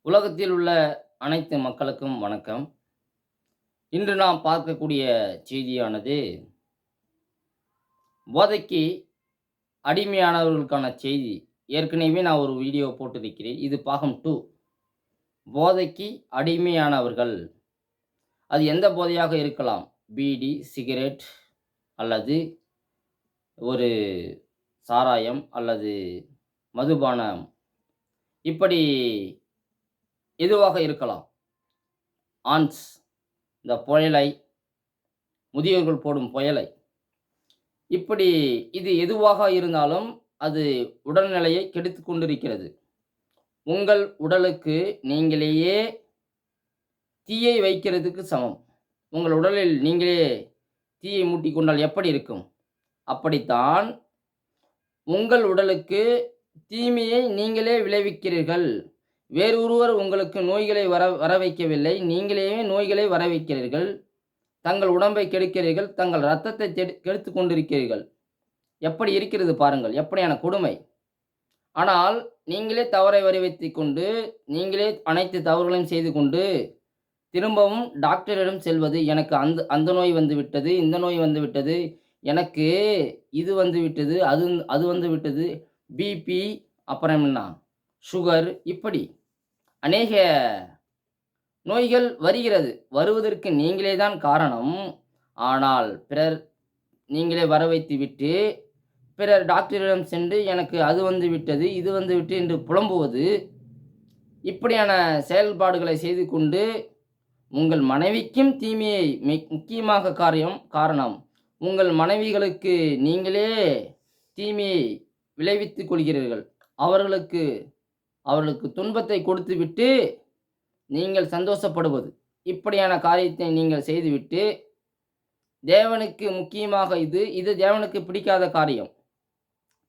உலகத்தில் உள்ள அனைத்து மக்களுக்கும் வணக்கம். இன்று நாம் பார்க்கக்கூடிய செய்தியானது, போதைக்கு அடிமையானவர்களுக்கான செய்தி. ஏற்கனவே நான் ஒரு வீடியோ போட்டிருக்கிறேன். இது பாகம் 2. போதைக்கு அடிமையானவர்கள். அது எந்த போதையாக இருக்கலாம். பீடி, சிகரெட் அல்லது ஒரு சாராயம் அல்லது மதுபானம், இப்படி எதுவாக இருக்கலாம். ஆன்ஸ், இந்த புயலை, முதியோர்கள் போடும் புயலை, இப்படி இது எதுவாக இருந்தாலும் அது உடல்நிலையை கெடுத்துக் கொண்டிருக்கிறது. உங்கள் உடலுக்கு நீங்களேயே தீயை வைக்கிறதுக்கு சமம். உங்கள் உடலில் நீங்களே தீயை மூட்டிக் கொண்டால் எப்படி இருக்கும்? அப்படித்தான் உங்கள் உடலுக்கு தீமையை நீங்களே விளைவிக்கிறீர்கள். வேறு ஒருவர் உங்களுக்கு நோய்களை வர வைக்கவில்லை. நீங்களே நோய்களை வர வைக்கிறீர்கள். தங்கள் உடம்பை கெடுக்கிறீர்கள். தங்கள் இரத்தத்தை கெடுத்து கொண்டிருக்கிறீர்கள். எப்படி இருக்கிறது பாருங்கள், எப்படியான கொடுமை. ஆனால் நீங்களே தவறை வரவைத்து கொண்டு, நீங்களே அனைத்து தவறுகளையும் செய்து கொண்டு, திரும்பவும் டாக்டரிடம் செல்வது, எனக்கு அந்த நோய் வந்து விட்டது, இந்த நோய் வந்து விட்டது, எனக்கு இது வந்து விட்டது, அது வந்து விட்டது, பிபி, அப்புறம் என்ன சுகர், இப்படி அநேக நோய்கள் வருகிறது. வருவதற்கு நீங்களே தான் காரணம். ஆனால் பிறர் நீங்களே வர வைத்து விட்டு, பிறர் டாக்டரிடம் சென்று எனக்கு அது வந்து விட்டது, இது வந்து விட்டு என்று புலம்புவது, இப்படியான செயல்பாடுகளை செய்து கொண்டு உங்கள் மனைவிக்கும் தீமையை முக்கியமாக காரணம். உங்கள் மனைவிகளுக்கு நீங்களே தீமையை விளைவித்துக் கொள்கிறீர்கள். அவர்களுக்கு துன்பத்தை கொடுத்துவிட்டு நீங்கள் சந்தோஷப்படுவது, இப்படியான காரியத்தை நீங்கள் செய்துவிட்டு, தேவனுக்கு முக்கியமாக இது தேவனுக்கு பிடிக்காத காரியம்.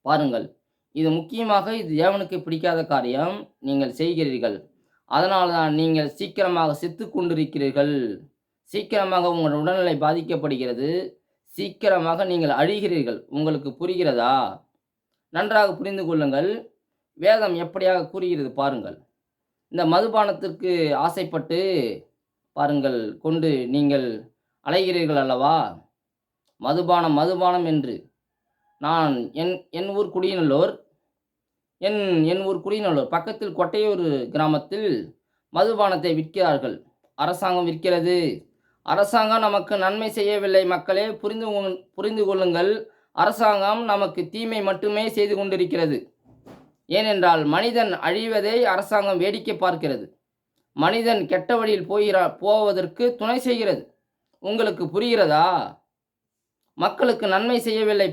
பாருங்கள், இது முக்கியமாக இது தேவனுக்கு பிடிக்காத காரியம் நீங்கள் செய்கிறீர்கள். அதனால்தான் நீங்கள் சீக்கிரமாக செத்து கொண்டிருக்கிறீர்கள். சீக்கிரமாக உங்கள் உடல்நிலை பாதிக்கப்படுகிறது. சீக்கிரமாக நீங்கள் அழிகிறீர்கள். உங்களுக்கு புரிகிறதா? நன்றாக புரிந்து கொள்ளுங்கள். வேதம் எப்படியாக கூறுகிறது பாருங்கள். இந்த மதுபானத்திற்கு ஆசைப்பட்டு பாருங்கள் கொண்டு நீங்கள் அலைகிறீர்கள் அல்லவா? மதுபானம் என்று. நான் என் ஊர் குடியினல்லூர் என் ஊர் குடியினல்லூர் பக்கத்தில் கொட்டையூர் கிராமத்தில் மதுபானத்தை விற்கிறார்கள். அரசாங்கம் விற்கிறது. அரசாங்கம் நமக்கு நன்மை செய்யவில்லை. மக்களே, புரிந்து கொள்ளுங்கள். அரசாங்கம் நமக்கு தீமை மட்டுமே செய்து கொண்டிருக்கிறது. ஏனென்றால் மனிதன் அழிவதை அரசாங்கம் வேடிக்கை பார்க்கிறது. மனிதன் கெட்ட வழியில் போவதற்கு துணை செய்கிறது. உங்களுக்கு புரிகிறதா? மக்களுக்கு நன்மை செய்யவில்லை.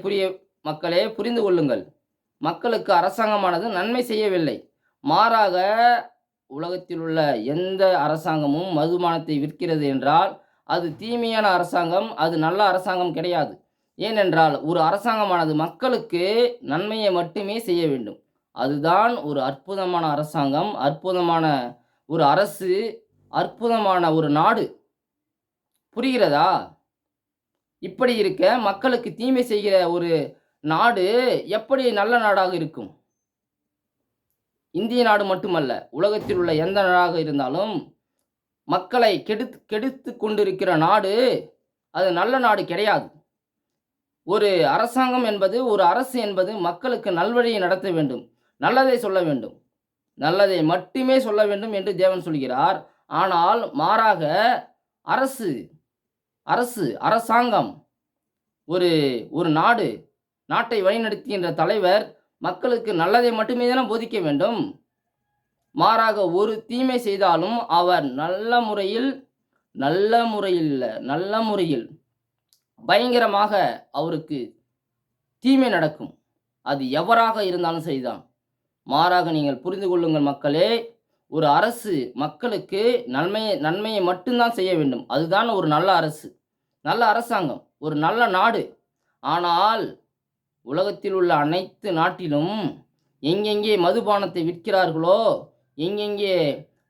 மக்களே, புரிந்து கொள்ளுங்கள். மக்களுக்கு அரசாங்கமானது நன்மை செய்யவில்லை. மாறாக உலகத்தில் உள்ள எந்த அரசாங்கமும் மதுபானத்தை விற்கிறது என்றால் அது தீமையான அரசாங்கம், அது நல்ல அரசாங்கம் கிடையாது. ஏனென்றால் ஒரு அரசாங்கமானது மக்களுக்கு நன்மையை மட்டுமே செய்ய வேண்டும். அதுதான் ஒரு அற்புதமான அரசாங்கம், அற்புதமான ஒரு அரசு, அற்புதமான ஒரு நாடு. புரிகிறதா? இப்படி இருக்க மக்களுக்கு தீமை செய்கிற ஒரு நாடு எப்படி நல்ல நாடாக இருக்கும்? இந்திய நாடு மட்டுமல்ல, உலகத்தில் உள்ள எந்த நாடாக இருந்தாலும் மக்களை கெடுத்து கொண்டிருக்கிற நாடு அது நல்ல நாடு கிடையாது. ஒரு அரசாங்கம் என்பது, ஒரு அரசு என்பது மக்களுக்கு நல்வழியை நடத்த வேண்டும், நல்லதை சொல்ல வேண்டும், நல்லதை மட்டுமே சொல்ல வேண்டும் என்று தேவன் சொல்கிறார். ஆனால் மாறாக அரசாங்கம், ஒரு நாட்டை வழிநடத்துகின்ற தலைவர் மக்களுக்கு நல்லதை மட்டுமே தானே போதிக்க வேண்டும். மாறாக ஒரு தீமை செய்தாலும் அவர் நல்ல முறையில் பயங்கரமாக அவருக்கு தீமை நடக்கும். அது எவராக இருந்தாலும் சரிதான். மாறாக நீங்கள் புரிந்து கொள்ளுங்கள் மக்களே, ஒரு அரசு மக்களுக்கு நன்மையை மட்டும்தான் செய்ய வேண்டும். அதுதான் ஒரு நல்ல அரசு, நல்ல அரசாங்கம், ஒரு நல்ல நாடு. ஆனால் உலகத்தில் உள்ள அனைத்து நாட்டிலும் எங்கெங்கே மதுபானத்தை விற்கிறார்களோ, எங்கெங்கே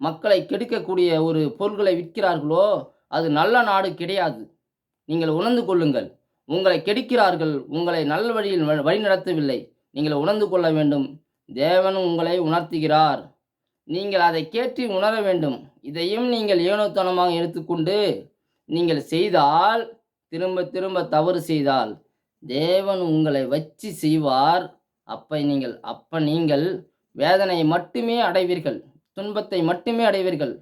மக்களை கெடுக்கக்கூடிய ஒரு பொருள்களை விற்கிறார்களோ, அது நல்ல நாடு கிடையாது. நீங்கள் உணர்ந்து கொள்ளுங்கள். உங்களை கெடுக்கிறார்கள், உங்களை நல்ல வழியில் வழிநடத்தவில்லை. நீங்கள் உணர்ந்து கொள்ள வேண்டும். தேவன் உங்களை உணர்த்துகிறார். நீங்கள் அதை கேட்டு உணர வேண்டும். இதையும் நீங்கள் ஏனோதானமாக எடுத்துக்கொண்டு நீங்கள் செய்தால், திரும்ப திரும்ப தவறு செய்தால், தேவன் உங்களை வச்சு செய்வார். அப்ப நீங்கள் வேதனையை மட்டுமே அடைவீர்கள். துன்பத்தை மட்டுமே அடைவீர்கள்.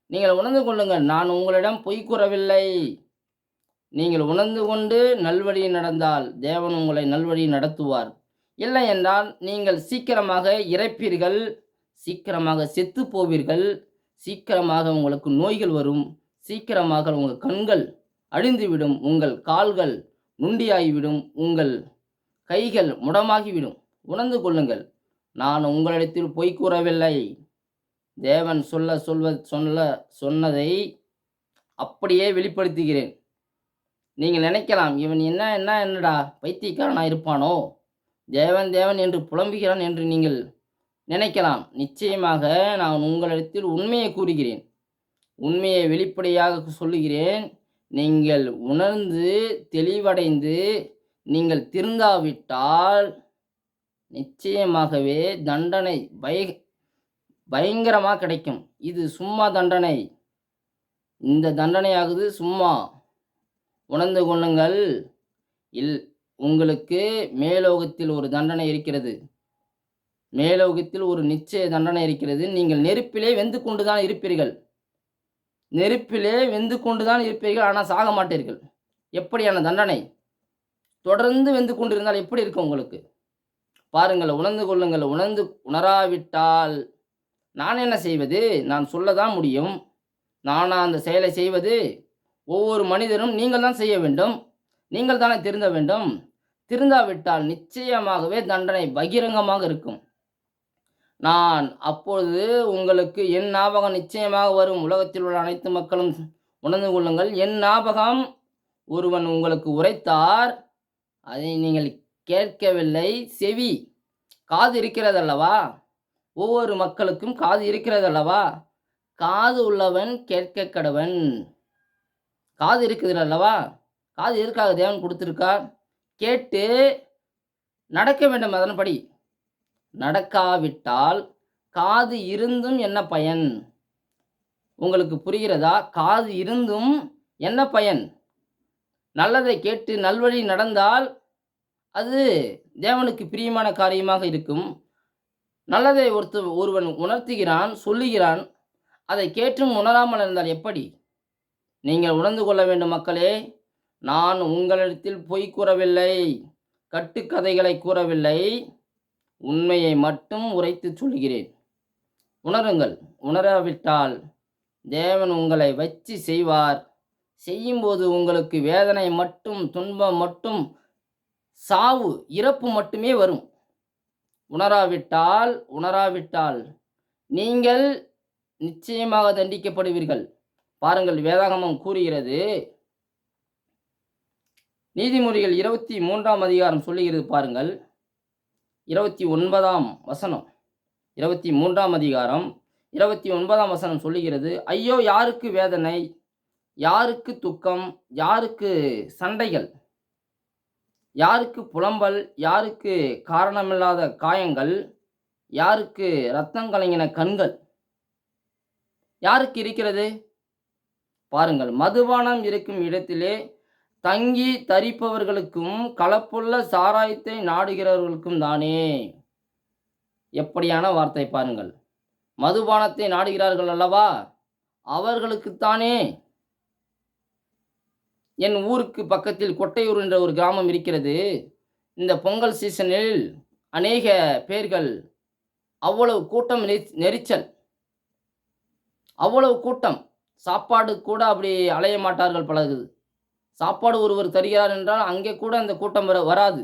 நீங்கள் உணர்ந்து கொள்ளுங்கள், நான் உங்களிடம் பொய் கூறவில்லை. நீங்கள் உணர்ந்து கொண்டு நல்வழியில் நடந்தால் தேவன் உங்களை நல்வழியில் நடத்துவார். இல்லை என்றால் நீங்கள் சீக்கிரமாக இறப்பீர்கள், சீக்கிரமாக செத்து போவீர்கள், சீக்கிரமாக உங்களுக்கு நோய்கள் வரும், சீக்கிரமாக உங்கள் கண்கள் அழிந்துவிடும், உங்கள் கால்கள் நுண்டியாகிவிடும், உங்கள் கைகள் முடமாகிவிடும். உணர்ந்து கொள்ளுங்கள், நான் உங்களிடத்தில் பொய் கூறவில்லை. தேவன் சொன்னதை அப்படியே வெளிப்படுத்துகிறேன். நீங்கள் நினைக்கலாம், இவன் என்னடா பைத்தியக்காரனா இருப்பானோ, தேவன் தேவன் என்று புலம்புகிறான் என்று நீங்கள் நினைக்கலாம். நிச்சயமாக நான் உங்களிடத்தில் உண்மையை கூறுகிறேன், உண்மையை வெளிப்படையாக சொல்லுகிறேன். நீங்கள் உணர்ந்து தெளிவடைந்து நீங்கள் திருந்தாவிட்டால் நிச்சயமாகவே தண்டனை பயங்கரமாக கிடைக்கும். இது சும்மா தண்டனை. இந்த தண்டனையாகுது சும்மா. உணர்ந்து கொள்ளுங்கள். உங்களுக்கு மேலோகத்தில் ஒரு தண்டனை இருக்கிறது. மேலோகத்தில் ஒரு நிச்சய தண்டனை இருக்கிறது. நீங்கள் நெருப்பிலே வெந்து கொண்டுதான் இருப்பீர்கள். நெருப்பிலே வெந்து கொண்டுதான் இருப்பீர்கள், ஆனால் சாக மாட்டீர்கள். எப்படியான தண்டனை? தொடர்ந்து வெந்து கொண்டிருந்தால் எப்படி இருக்கும் உங்களுக்கு? பாருங்கள், உணர்ந்து கொள்ளுங்கள். உணராவிட்டால் நான் என்ன செய்வது? நான் சொல்லதான் முடியும். நானா அந்த செயலை செய்வது? ஒவ்வொரு மனிதரும் நீங்கள் தான் செய்ய வேண்டும். நீங்கள் தானே திருந்த வேண்டும். திருந்தாவிட்டால் நிச்சயமாகவே தண்டனை பகிரங்கமாக இருக்கும். நான் அப்பொழுது உங்களுக்கு என் ஞாபகம் நிச்சயமாக வரும். உலகத்தில் உள்ள அனைத்து மக்களும் உணர்ந்து கொள்ளுங்கள். என் ஞாபகம் ஒருவன் உங்களுக்கு உரைத்தார், அதை நீங்கள் கேட்கவில்லை. செவி, காது இருக்கிறதல்லவா? ஒவ்வொரு மக்களுக்கும் காது இருக்கிறதல்லவா? காது உள்ளவன் கேட்க கடவன். காது இருக்குது அல்லவா? காது எதற்காக தேவன் கொடுத்திருக்கார்? கேட்டு நடக்க வேண்டும். அதன்படி நடக்காவிட்டால் காது இருந்தும் என்ன பயன்? உங்களுக்கு புரிகிறதா? காது இருந்தும் என்ன பயன்? நல்லதை கேட்டு நல்வழி நடந்தால் அது தேவனுக்கு பிரியமான காரியமாக இருக்கும். நல்லதை ஒருவன் உணர்த்துகிறான், சொல்லுகிறான், அதை கேட்டும் உணராமல் இருந்தால் எப்படி? நீங்கள் உணர்ந்து கொள்ள வேண்டும் மக்களே. நான் உங்களிடத்தில் பொய் கூறவில்லை, கட்டுக்கதைகளை கூறவில்லை, உண்மையை மட்டும் உரைத்து சொல்கிறேன். உணருங்கள். உணராவிட்டால் தேவன் உங்களை வச்சு செய்வார். செய்யும்போது உங்களுக்கு வேதனை மட்டும், துன்பம் மட்டும், சாவு, இறப்பு மட்டுமே வரும். உணராவிட்டால் நீங்கள் நிச்சயமாக தண்டிக்கப்படுவீர்கள். பாருங்கள், வேதாகமம் கூறுகிறது, நீதிமொழிகள் 23ஆம் அதிகாரம் சொல்லுகிறது பாருங்கள். 29ஆம் வசனம், 23ஆம் அதிகாரம் 29ஆம் வசனம் சொல்லுகிறது, ஐயோ யாருக்கு வேதனை, யாருக்கு துக்கம், யாருக்கு சண்டைகள், யாருக்கு புலம்பல், யாருக்கு காரணமில்லாத காயங்கள், யாருக்கு இரத்தம் கலங்கின கண்கள், யாருக்கு இருக்கிறது? பாருங்கள், மதுபானம் இருக்கும் இடத்திலே தங்கி தரிப்பவர்களுக்கும் கலப்புள்ள சாராயத்தை நாடுகிறவர்களுக்கும் தானே. எப்படியான வார்த்தை பாருங்கள். மதுபானத்தை நாடுகிறார்கள் அல்லவா, அவர்களுக்குத்தானே. என் ஊருக்கு பக்கத்தில் கொட்டையூர் என்ற ஒரு கிராமம் இருக்கிறது. இந்த பொங்கல் சீசனில் அநேக பேர்கள், அவ்வளவு கூட்டம், நெரிச்சல், அவ்வளவு கூட்டம். சாப்பாடு கூட அப்படி அலைய மாட்டார்கள். பழகுது சாப்பாடு ஒருவர் தருகிறார் என்றால் அங்கே கூட அந்த கூட்டம் வராது.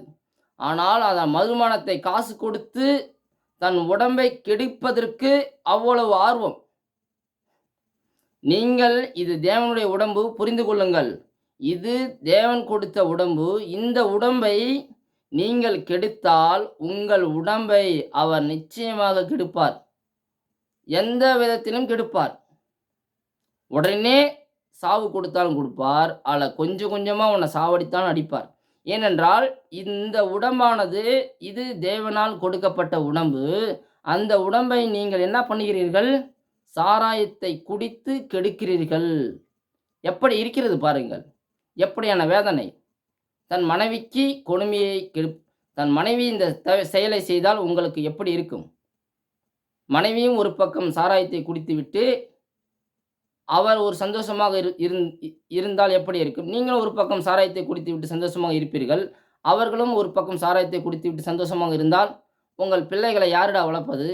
ஆனால் அந்த மதுபானத்தை காசு கொடுத்து தன் உடம்பை கெடுப்பதற்கு அவ்வளவு ஆர்வம். நீங்கள், இது தேவனுடைய உடம்பு, புரிந்து கொள்ளுங்கள். இது தேவன் கொடுத்த உடம்பு. இந்த உடம்பை நீங்கள் கெடுத்தால் உங்கள் உடம்பை அவர் நிச்சயமாக கெடுப்பார். எந்த விதத்திலும் கெடுப்பார். உடனே சாவு கொடுத்தாலும் கொடுப்பார், அல்ல கொஞ்சம் கொஞ்சமாக உன்னை சாவடித்தான் அடிப்பார். ஏனென்றால் இந்த உடம்பானது இது தேவனால் கொடுக்கப்பட்ட உடம்பு. அந்த உடம்பை நீங்கள் என்ன பண்ணுகிறீர்கள்? சாராயத்தை குடித்து கெடுக்கிறீர்கள். எப்படி இருக்கிறது பாருங்கள். எப்படியான வேதனை. தன் மனைவிக்கு கொடுமையை தன் மனைவி இந்த செயலை செய்தால் உங்களுக்கு எப்படி இருக்கும்? மனைவியும் ஒரு பக்கம் சாராயத்தை குடித்துவிட்டு, அவர் ஒரு சந்தோஷமாக இருந்தால் எப்படி இருக்கும்? நீங்களும் ஒரு பக்கம் சாராயத்தை குடித்துவிட்டு சந்தோஷமாக இருப்பீர்கள். அவர்களும் ஒரு பக்கம் சாராயத்தை குடித்துவிட்டு சந்தோஷமாக இருந்தால், உங்கள் பிள்ளைகளை யாருடா வளர்ப்பது?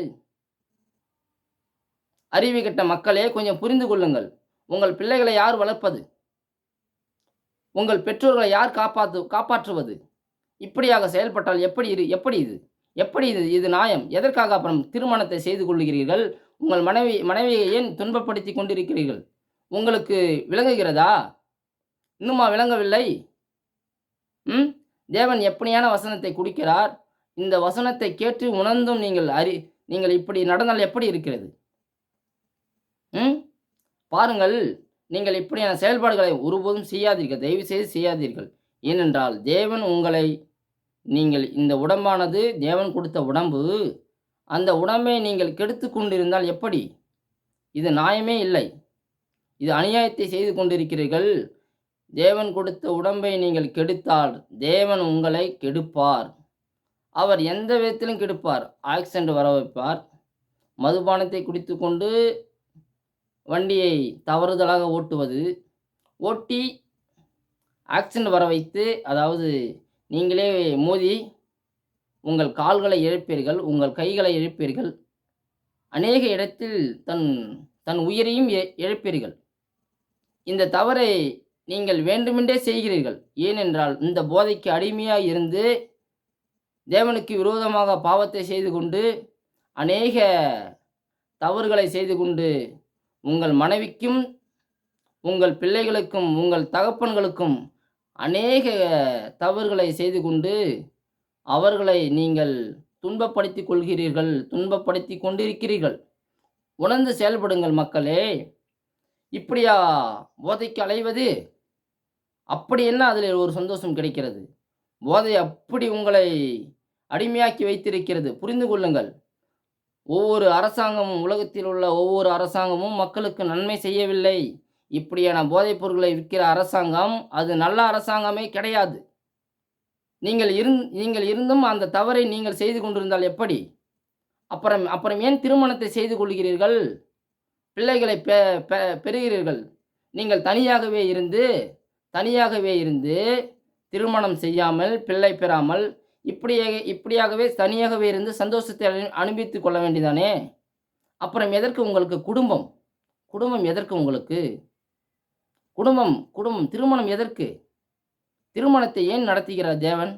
அறிவு கெட்ட மக்களே, கொஞ்சம் புரிந்து கொள்ளுங்கள். உங்கள் பிள்ளைகளை யார் வளர்ப்பது? உங்கள் பெற்றோர்களை யார் காப்பாற்றுவது? இப்படியாக செயல்பட்டால் எப்படி இது? எப்படி இது? இது நியாயம்? எதற்காக அப்புறம் திருமணத்தை செய்து கொள்கிறீர்கள்? உங்கள் மனைவியை ஏன் துன்பப்படுத்திக் கொண்டிருக்கிறீர்கள்? உங்களுக்கு விளங்குகிறதா? இன்னுமா விளங்கவில்லை? தேவன் எப்படியான வசனத்தை குடிக்கிறார்? இந்த வசனத்தை கேட்டு உணர்ந்தும் நீங்கள் இப்படி நடந்தால் எப்படி இருக்கிறது? பாருங்கள், நீங்கள் இப்படியான செயல்பாடுகளை ஒருபோதும் செய்யாதீர்கள். தயவு செய்து செய்யாதீர்கள். ஏனென்றால் தேவன் நீங்கள் இந்த உடம்பானது தேவன் கொடுத்த உடம்பு. அந்த உடம்பை நீங்கள் கெடுத்து கொண்டிருந்தால் எப்படி? இது நியாயமே இல்லை. இது அநியாயத்தை செய்து கொண்டிருக்கிறீர்கள். தேவன் கொடுத்த உடம்பை நீங்கள் கெடுத்தால் தேவன் உங்களை கெடுப்பார். அவர் எந்த விதத்திலும் கெடுப்பார். ஆக்சிடென்ட் வர வைப்பார். மதுபானத்தை குடித்துக்கொண்டு வண்டியை தவறுதலாக ஓட்டி ஆக்சிடென்ட் வர வைத்து, அதாவது நீங்களே மோதி உங்கள் கால்களை இழப்பீர்கள், உங்கள் கைகளை இழப்பீர்கள். அநேக இடத்தில் தன் உயிரையும் இழப்பீர்கள். இந்த தவறை நீங்கள் வேண்டுமென்றே செய்கிறீர்கள். ஏனென்றால் இந்த போதைக்கு அடிமையாக இருந்து தேவனுக்கு விரோதமாக பாவத்தை செய்து கொண்டு அநேக தவறுகளை செய்து கொண்டு உங்கள் மனைவிக்கும் உங்கள் பிள்ளைகளுக்கும் உங்கள் தகப்பன்களுக்கும் அநேக தவறுகளை செய்து கொண்டு அவர்களை நீங்கள் துன்பப்படுத்திக் கொள்கிறீர்கள், துன்பப்படுத்தி கொண்டிருக்கிறீர்கள். உணர்ந்து செயல்படுங்கள் மக்களே. இப்படியா போதைக்கு அலைவது? அப்படி என்ன அதில் ஒரு சந்தோஷம் கிடைக்கிறது? போதை அப்படி உங்களை அடிமையாக்கி வைத்திருக்கிறது. புரிந்து கொள்ளுங்கள். ஒவ்வொரு அரசாங்கமும், உலகத்தில் உள்ள ஒவ்வொரு அரசாங்கமும் மக்களுக்கு நன்மை செய்யவில்லை. இப்படியான போதைப் பொருட்களை விற்கிற அரசாங்கம் அது நல்ல அரசாங்கமே கிடையாது. நீங்கள் இருந்தும் அந்த தவறை நீங்கள் செய்து கொண்டிருந்தால் எப்படி? அப்புறம் ஏன் திருமணத்தை செய்து கொள்கிறீர்கள்? பிள்ளைகளை பெறுகிறீர்கள். நீங்கள் தனியாகவே இருந்து திருமணம் செய்யாமல் பிள்ளை பெறாமல் இப்படியாகவே தனியாகவே இருந்து சந்தோஷத்தை அனுபவித்துக் கொள்ள வேண்டியதானே? அப்புறம் எதற்கு உங்களுக்கு குடும்பம்? எதற்கு உங்களுக்கு குடும்பம்? திருமணம் எதற்கு? திருமணத்தை ஏன் நடத்துகிறார் தேவன்?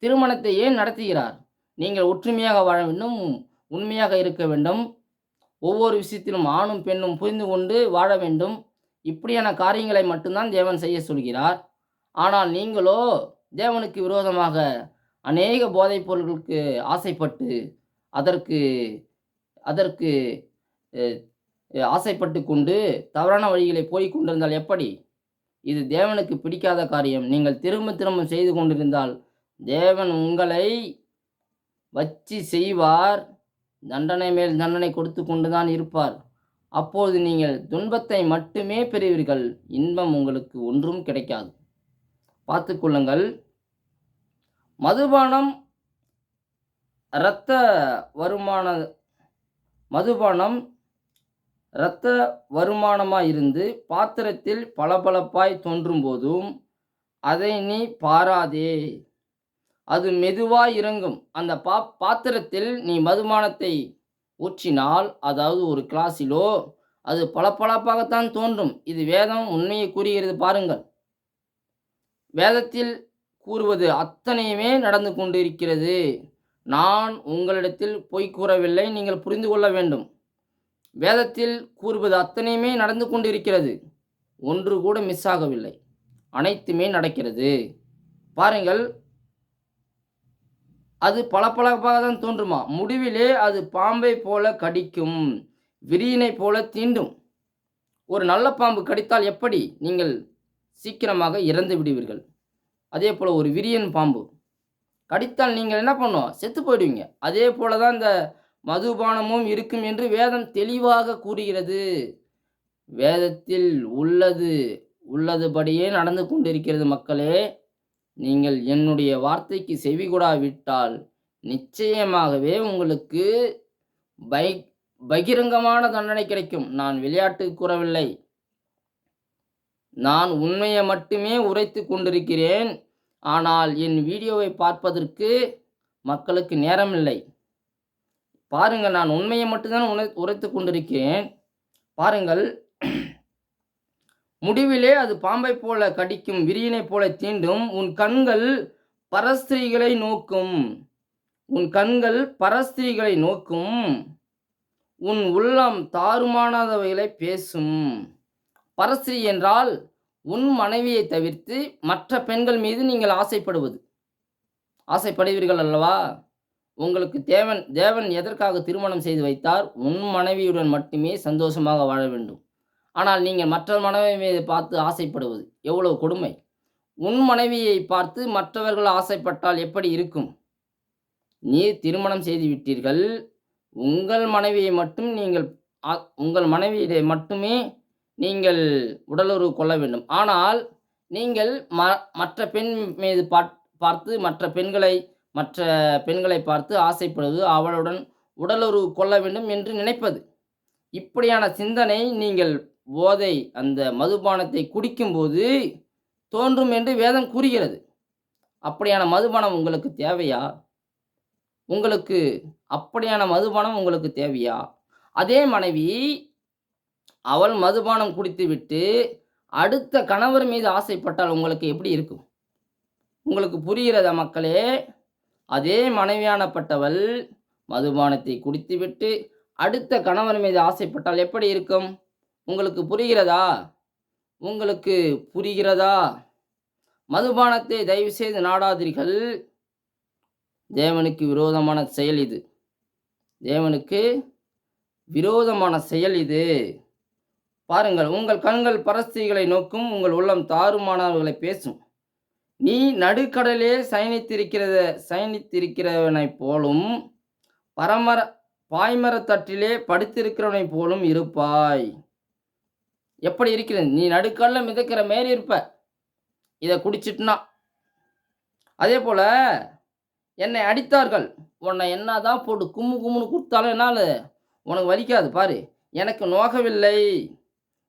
திருமணத்தை ஏன் நடத்துகிறார்? நீங்கள் ஒற்றுமையாக வாழ வேண்டும், உண்மையாக இருக்க வேண்டும், ஒவ்வொரு விஷயத்திலும் ஆணும் பெண்ணும் புரிந்து கொண்டு வாழ வேண்டும். இப்படியான காரியங்களை மட்டும்தான் தேவன் செய்ய சொல்கிறார். ஆனால் நீங்களோ தேவனுக்கு விரோதமாக அநேக போதைப் பொருட்களுக்கு ஆசைப்பட்டு அதற்கு ஆசைப்பட்டு கொண்டு தவறான வழிகளை போய் கொண்டிருந்தால் எப்படி? இது தேவனுக்கு பிடிக்காத காரியம். நீங்கள் திரும்ப செய்து கொண்டிருந்தால் தேவன் உங்களை வச்சு செய்வார். தண்டனை மேல் தண்டனை கொடுத்து கொண்டுதான் இருப்பார். அப்போது நீங்கள் துன்பத்தை மட்டுமே பெறுவீர்கள். இன்பம் உங்களுக்கு ஒன்றும் கிடைக்காது. பார்த்து கொள்ளுங்கள். மதுபானம் இரத்த வருமானமாயிருந்து பாத்திரத்தில் பளபளப்பாய் தோன்றும் போதும் அதை நீ பாராதே. அது மெதுவாய் இறங்கும். அந்த பாத்திரத்தில் நீ மதுபானத்தை ஊற்றினால், அதாவது ஒரு கிளாஸிலோ, அது பளபளப்பாகத்தான் தோன்றும். இது வேதம் உண்மையை கூறுகிறது பாருங்கள். வேதத்தில் கூறுவது அத்தனையுமே நடந்து கொண்டிருக்கிறது. நான் உங்களிடத்தில் பொய் கூறவில்லை, நீங்கள் புரிந்து கொள்ள வேண்டும். வேதத்தில் கூறுவது அத்தனையுமே நடந்து கொண்டிருக்கிறது. ஒன்று கூட மிஸ் ஆகவில்லை. அனைத்துமே நடக்கிறது. பாருங்கள், அது பளபளப்பாக தான் தோன்றுமா? முடிவிலே அது பாம்பை போல கடிக்கும், விரியனை போல தீண்டும். ஒரு நல்ல பாம்பு கடித்தால் எப்படி? நீங்கள் சீக்கிரமாக இறந்து விடுவீர்கள். அதே போல் ஒரு விரியன் பாம்பு கடித்தால் நீங்கள் என்ன பண்ணும்? செத்து போயிடுவீங்க. அதே போல தான் இந்த மதுபானமும் இருக்கும் என்று வேதம் தெளிவாக கூறுகிறது. வேதத்தில் உள்ளதுபடியே நடந்து கொண்டிருக்கிறது மக்களே. நீங்கள் என்னுடைய வார்த்தைக்கு செவிகொடாவிட்டால் நிச்சயமாகவே உங்களுக்கு பை பகிரங்கமான தண்டனை கிடைக்கும். நான் விளையாட்டுக்கு கூறவில்லை. நான் உண்மையை மட்டுமே உரைத்து கொண்டிருக்கிறேன். ஆனால் என் வீடியோவை பார்ப்பதற்கு மக்களுக்கு நேரமில்லை. பாருங்கள், நான் உண்மையை மட்டும்தான் உரைத்து கொண்டிருக்கிறேன். பாருங்கள், முடிவிலே அது பாம்பை போல கடிக்கும், விரியனை போல தீண்டும். உன் கண்கள் பரஸ்திரீகளை நோக்கும். உன் கண்கள் பரஸ்திரீகளை நோக்கும். உன் உள்ளம் தாறுமாறானவைகளை பேசும். பரஸ்திரீ என்றால் உன் மனைவியை தவிர்த்து மற்ற பெண்கள் மீது நீங்கள் ஆசைப்படுவீர்கள் அல்லவா? உங்களுக்கு தேவன் எதற்காக திருமணம் செய்து வைத்தார்? உன் மனைவியுடன் மட்டுமே சந்தோஷமாக வாழ வேண்டும். ஆனால் நீங்கள் மற்ற மனைவி மீது பார்த்து ஆசைப்படுவது எவ்வளவு கொடுமை! உன் மனைவியை பார்த்து மற்றவர்கள் ஆசைப்பட்டால் எப்படி இருக்கும்? நீர் திருமணம் செய்து விட்டீர்கள். உங்கள் மனைவியை மட்டுமே நீங்கள் உடலுறவு கொள்ள வேண்டும். ஆனால் நீங்கள் மற்ற பெண் மீது பார்த்து மற்ற பெண்களை பார்த்து ஆசைப்படுவது, அவளுடன் உடலுறவு கொள்ள வேண்டும் என்று நினைப்பது, இப்படியான சிந்தனை நீங்கள் அந்த மதுபானத்தை குடிக்கும்போது தோன்றும் என்று வேதம் கூறுகிறது. அப்படியான மதுபானம் உங்களுக்கு தேவையா? அப்படியான மதுபானம் உங்களுக்கு தேவையா? அதே மனைவி அவள் மதுபானம் குடித்துவிட்டு அடுத்த கணவர் மீது ஆசைப்பட்டால் உங்களுக்கு எப்படி இருக்கும்? உங்களுக்கு புரிகிறதா மக்களே? அதே மனைவியானப்பட்டவள் மதுபானத்தை குடித்துவிட்டு அடுத்த கணவர் மீது ஆசைப்பட்டால் எப்படி இருக்கும்? உங்களுக்கு புரிகிறதா? மதுபானத்தை தயவு செய்து நாடாதீர்கள். தேவனுக்கு விரோதமான செயல் இது. தேவனுக்கு விரோதமான செயல் இது. பாருங்கள், உங்கள் கண்கள் பரஸ்திரீகளை நோக்கும், உங்கள் உள்ளம் தாறுமாறானவைகளை பேசும். நீ நடுக்கடலே சயனித்திருக்கிறவனைப் போலும் பாய்மரத்தட்டிலே படுத்திருக்கிறவனைப் போலும் இருப்பாய். எப்படி இருக்கிறது? நீ நடுக்கடல மிதக்கிற மாரி இருப்ப இதை குடிச்சிட்டுனா. அதே போல என்னை அடித்தார்கள். உன்னை என்னதான் போட்டு கும்முன்னு கொடுத்தாலும் என்னால் உனக்கு வலிக்காது. பாரு, எனக்கு நோகவில்லை.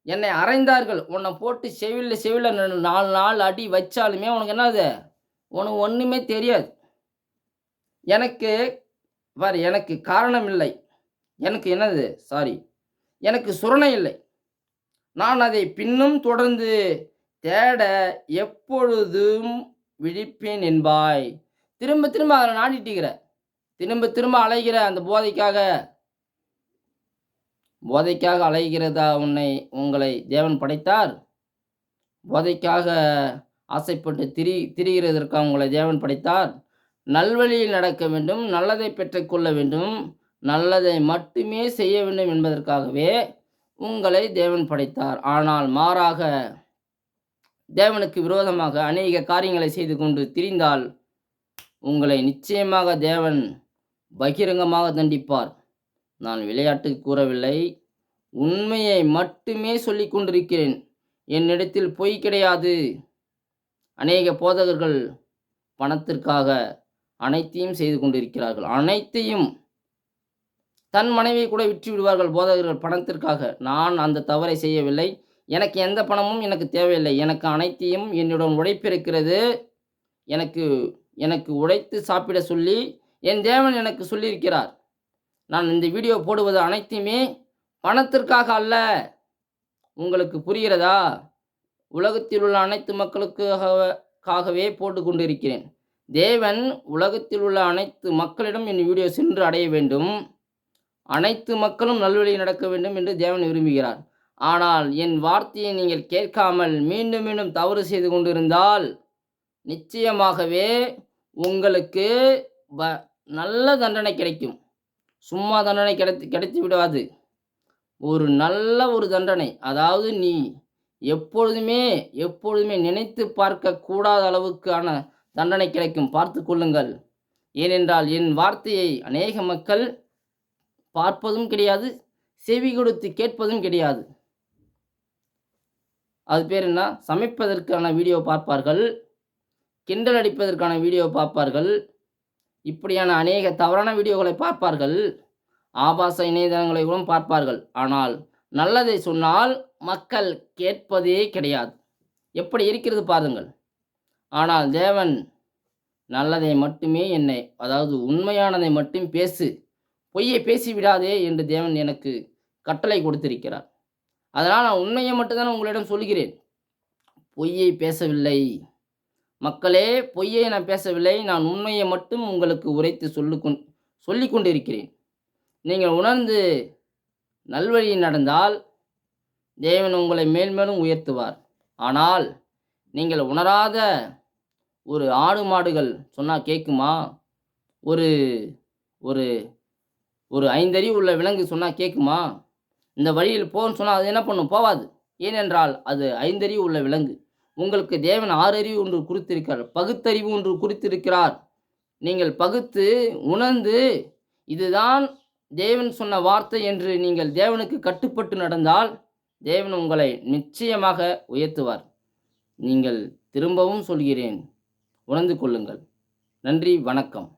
என்னை அறைந்தார்கள். உன்னை போட்டு செவில 4 நாள் அடி வச்சாலுமே உனக்கு என்னது? உனக்கு ஒன்றுமே தெரியாது. எனக்கு காரணம் இல்லை. எனக்கு சுரணை இல்லை. நான் அதை பின்னும் தொடர்ந்து தேட எப்பொழுதும் விழிப்பேன் என்பாய். திரும்ப திரும்ப அதை நாடிட்டுக்கிற, திரும்ப அலைகிற அந்த போதைக்காக அலைகிறதா உங்களை தேவன் படைத்தார்? போதைக்காக ஆசைப்பட்டு திரிகிறதற்காக உங்களை தேவன் படைத்தார்? நல்வழியில் நடக்க வேண்டும், நல்லதை பெற்றுக்கொள்ள வேண்டும், நல்லதை மட்டுமே செய்ய வேண்டும் என்பதற்காகவே உங்களை தேவன் படைத்தார். ஆனால் மாறாக தேவனுக்கு விரோதமாக அநேக காரியங்களை செய்து கொண்டு திரிந்தால் உங்களை நிச்சயமாக தேவன் பகிரங்கமாக தண்டிப்பார். நான் விளையாட்டுக்கு கூறவில்லை, உண்மையை மட்டுமே சொல்லி கொண்டிருக்கிறேன். என்னிடத்தில் பொய் கிடையாது. அநேக போதகர்கள் பணத்திற்காக அனைத்தையும் செய்து கொண்டிருக்கிறார்கள். அனைத்தையும் தன் மனைவியை கூட விற்று விடுவார்கள் போதகர்கள் பணத்திற்காக. நான் அந்த தவறை செய்யவில்லை. எனக்கு எந்த பணமும் எனக்கு தேவையில்லை. எனக்கு அனைத்தையும் என்னுடன் உழைப்பிருக்கிறது. எனக்கு உழைத்து சாப்பிட சொல்லி என் தேவன் எனக்கு சொல்லியிருக்கிறார். நான் இந்த வீடியோ போடுவது அனைத்துமே பணத்திற்காக அல்ல. உங்களுக்கு புரிகிறதா? உலகத்தில் உள்ள அனைத்து மக்களுக்காகவே போட்டு கொண்டிருக்கிறேன். தேவன் உலகத்தில் உள்ள அனைத்து மக்களிடம் என் வீடியோ சென்று அடைய வேண்டும், அனைத்து மக்களும் நல்வழி நடக்க வேண்டும் என்று தேவன் விரும்புகிறார். ஆனால் என் வார்த்தையை நீங்கள் கேட்காமல் மீண்டும் மீண்டும் தவறு செய்து கொண்டிருந்தால் நிச்சயமாகவே உங்களுக்கு நல்ல தண்டனை கிடைக்கும். சும்மா தண்டனை கிடைத்து விடாது. நல்ல ஒரு தண்டனை. அதாவது நீ எப்பொழுதுமே நினைத்து பார்க்க கூடாத அளவுக்கான தண்டனை கிடைக்கும். பார்த்து கொள்ளுங்கள். ஏனென்றால் என் வார்த்தையை அநேக மக்கள் பார்ப்பதும் கிடையாது, செவி கொடுத்து கேட்பதும் கிடையாது. அது பேர் என்ன? சமைப்பதற்கான வீடியோ பார்ப்பார்கள், கிண்டல் அடிப்பதற்கான வீடியோ பார்ப்பார்கள், இப்படியான அநேக தவறான வீடியோக்களை பார்ப்பார்கள், ஆபாச இணையதளங்களை கூட பார்ப்பார்கள். ஆனால் நல்லதை சொன்னால் மக்கள் கேட்பதே கிடையாது. எப்படி இருக்கிறது பாருங்கள். ஆனால் தேவன் நல்லதை மட்டுமே அதாவது உண்மையானதை மட்டும் பேசு, பொய்யை பேசிவிடாதே என்று தேவன் எனக்கு கட்டளை கொடுத்திருக்கிறார். அதனால் நான் உண்மையை மட்டும்தான் உங்களிடம் சொல்கிறேன், பொய்யை பேசவில்லை. மக்களே, பொய்யை நான் பேசவில்லை, நான் உண்மையை மட்டும் உங்களுக்கு உரைத்து சொல்லிக் கொண்டிருக்கிறேன். நீங்கள் உணர்ந்து நல்வழியில் நடந்தால் தேவன் உங்களை மேல்மேலும் உயர்த்துவார். ஆனால் நீங்கள் உணராத ஒரு ஆடு மாடுகள் சொன்னால் கேட்குமா? ஒரு ஒரு ஒரு 5 அறிவு உள்ள விலங்கு சொன்னால் கேட்குமா? இந்த வழியில் போன்னு சொன்னால் அது என்ன பண்ணும்? போகாது. ஏனென்றால் அது 5 அறிவு உள்ள விலங்கு. உங்களுக்கு தேவன் 6 அறிவு ஒன்று குறித்திருக்கிறார், பகுத்தறிவு ஒன்று குறித்திருக்கிறார். நீங்கள் பகுத்து உணர்ந்து இதுதான் தேவன் சொன்ன வார்த்தை என்று நீங்கள் தேவனுக்கு கட்டுப்பட்டு நடந்தால் தேவன் உங்களை நிச்சயமாக உயர்த்துவார். நீங்கள் திரும்பவும் சொல்கிறேன், உணர்ந்து கொள்ளுங்கள். நன்றி, வணக்கம்.